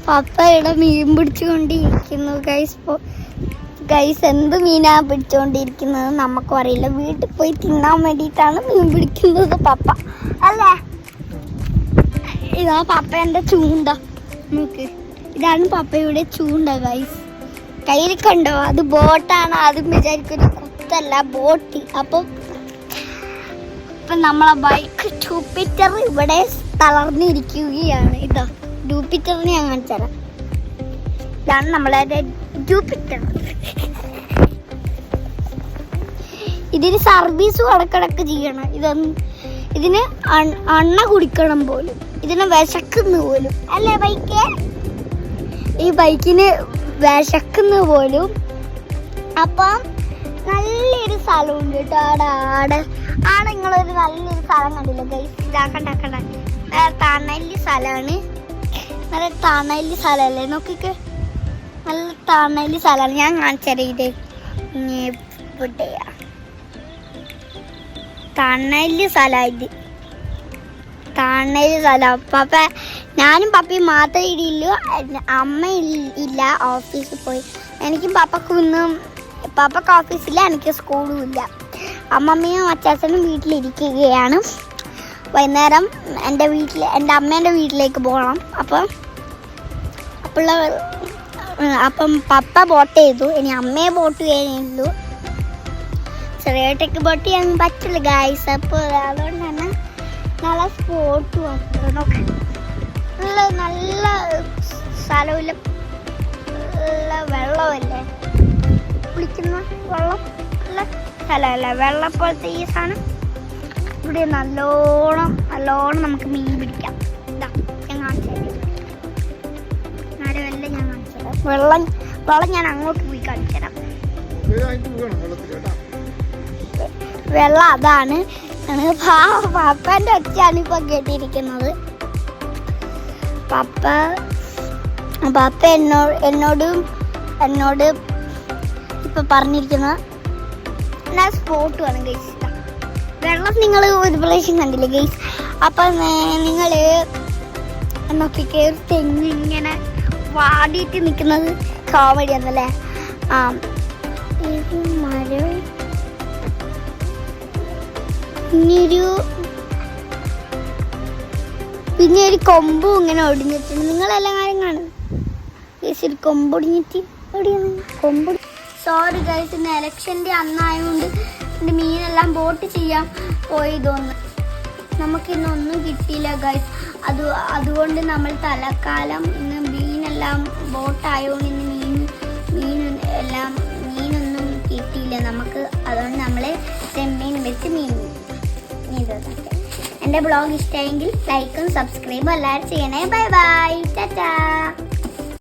പപ്പ ഇവിടെ മീൻ പിടിച്ചുകൊണ്ടിരിക്കുന്നു ഗൈസ്. എന്ത് മീനാ പിടിച്ചുകൊണ്ടിരിക്കുന്നത് നമുക്കും അറിയില്ല. വീട്ടിൽ പോയി തിന്നാൻ വേണ്ടിയിട്ടാണ് മീൻ പിടിക്കുന്നത് പപ്പ അല്ലേ. ഇതാ പപ്പേൻ്റെ ചൂണ്ട. നോക്ക്, ഇതാണ് പപ്പയുടെ ചൂണ്ട ഗൈസ്. കയ്യിൽ കണ്ടോ? അത് ബോട്ടാണ്. അതും വിചാരിക്കൊരു കുത്തല്ല, ബോട്ട്. അപ്പം നമ്മളെ ബൈക്ക് ജൂപ്പിറ്റർ ഇവിടെ തളർന്നിരിക്കുകയാണ്. ഇതാ ജൂപ്പിറ്ററിനെ ഞാൻ കാണിച്ചു തരാം. ഇതാണ് നമ്മളെ ജൂപ്പിറ്റർ. ഇതിന് സർവീസ് ഇടക്കിടക്ക് ചെയ്യണം. ഇതിന് എണ്ണ കുടിക്കണം പോലും. ഇതിന് വിശക്കുന്ന പോലും അല്ലേ ബൈക്ക്? ഈ ബൈക്കിന് വിശക്കുന്ന പോലും. അപ്പം നല്ലൊരു സ്ഥലമുണ്ട് കേട്ടോ. ആടെ നിങ്ങളൊരു നല്ലൊരു സ്ഥലം കണ്ടില്ല ഗൈസ്? ഇതാക്കണ്ട തണലി സ്ഥലമാണ്. നല്ല തണലി സ്ഥലമല്ലേ? നോക്കിക്ക്, നല്ല തണലി സ്ഥലമാണ്. ഞാൻ കാണിച്ചത് ഇത് തണലി സ്ഥലമായത്. തണലി സ്ഥലം. പപ്പ ഞാനും പപ്പയും മാത്രമേ ഇടിയുള്ളൂ. അമ്മ ഇല്ല, ഓഫീസിൽ പോയി. എനിക്കും പപ്പക്ക് ഓഫീസില്ല, എനിക്ക് സ്കൂളും ഇല്ല. അമ്മമ്മയും അച്ചാച്ചനും വീട്ടിലിരിക്കുകയാണ്. വൈകുന്നേരം എൻ്റെ അമ്മേൻ്റെ വീട്ടിലേക്ക് പോകണം. അപ്പം പപ്പ ബോട്ട് ചെയ്തു. ഇനി അമ്മയെ ബോട്ട് ചെയ്യാനുള്ളൂ. ചെറിയേട്ടയ്ക്ക് ബോട്ട് ചെയ്യാൻ പറ്റില്ല ഗൈസ്. അപ്പോൾ അതുകൊണ്ട് തന്നെ നല്ല സ്പോട്ട് നോക്കാം. നല്ല സ്ഥലമില്ല, നല്ല വെള്ളമല്ലേ, കുളിക്കുന്ന വെള്ളം. നല്ല സ്ഥലമല്ല, വെള്ളം പോലത്തെ ഈ സാധനം. ഇവിടെ നല്ലോണം നമുക്ക് മീൻ പിടിക്കാം. ഇതാ ഞാൻ കാണിച്ചു തരാം. മരമല്ല, ഞാൻ കാണിച്ചു തരാം. വെള്ളം ഞാൻ അങ്ങോട്ട് പോയി കാണിച്ചു തരാം. വെള്ളം അതാണ്. പപ്പൻ്റെ ഒച്ചയാണ് ഇപ്പൊ കേട്ടിരിക്കുന്നത്. പപ്പ എന്നോട് ഇപ്പൊ പറഞ്ഞിരിക്കുന്നത് സ്പോട്ട് വേണം ഗൈസ്. വെള്ളം നിങ്ങൾ ഒരു പ്രാവശ്യം കണ്ടില്ലേ ഗൈസ്? അപ്പൊ നിങ്ങൾ നോക്കിക്കേ, ഒരു തെങ്ങിങ്ങനെ വാടിയിട്ട് നിൽക്കുന്നത് കോമഡി ആണല്ലേ. ഇത് മരം. പിന്നെ ഒരു കൊമ്പും ഇങ്ങനെ ഒടിഞ്ഞിട്ടുണ്ട്. നിങ്ങളെല്ലാം കാര്യം കാണും ഗൈസ്. ഒരു കൊമ്പൊടിഞ്ഞിട്ട് കൊമ്പ്. സോറി ഗൈസ്, ഇന്ന് ഇലക്ഷൻ്റെ അന്നായതുകൊണ്ട് എൻ്റെ മീനെല്ലാം ബോട്ട് ചെയ്യാൻ പോയി തോന്നുന്നു. നമുക്കിന്നൊന്നും കിട്ടിയില്ല ഗൈസ്. അതുകൊണ്ട് നമ്മൾ തലക്കാലം ഇന്ന് മീനെല്ലാം ബോട്ടായതുകൊണ്ട് ഇന്ന് മീനൊന്നും കിട്ടിയില്ല നമുക്ക്. അതുകൊണ്ട് നമ്മൾ ചെമ്മീൻ വെച്ച് മീൻ ചെയ്തതൊക്കെ. എൻ്റെ ബ്ലോഗ് ഇഷ്ടമെങ്കിൽ ലൈക്കും സബ്സ്ക്രൈബും എല്ലാവരും ചെയ്യണേ. Bye bye, Tata.